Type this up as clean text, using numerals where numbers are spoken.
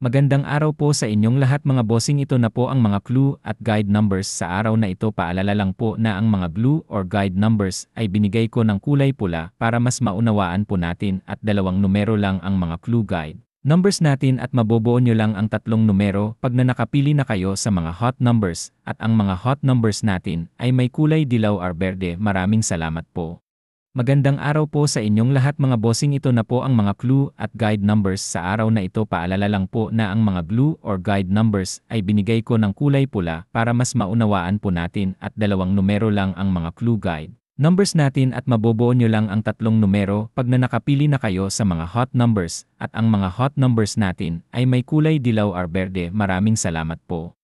Magandang araw po sa inyong lahat mga bossing, ito na po ang mga clue at guide numbers sa araw na ito. Paalala lang po na ang mga clue or guide numbers ay binigay ko ng kulay pula para mas maunawaan po natin at dalawang numero lang ang mga clue guide numbers natin at mabubuo nyo lang ang tatlong numero pag na nakapili na kayo sa mga hot numbers at ang mga hot numbers natin ay may kulay dilaw or berde. Maraming salamat po. Magandang araw po sa inyong lahat mga bossing, ito na po ang mga clue at guide numbers sa araw na ito. Paalala lang po na ang mga clue or guide numbers ay binigay ko ng kulay pula para mas maunawaan po natin at dalawang numero lang ang mga clue guide numbers natin at mabubuo nyo lang ang tatlong numero pag na nakapili na kayo sa mga hot numbers at ang mga hot numbers natin ay may kulay dilaw or berde. Maraming salamat po.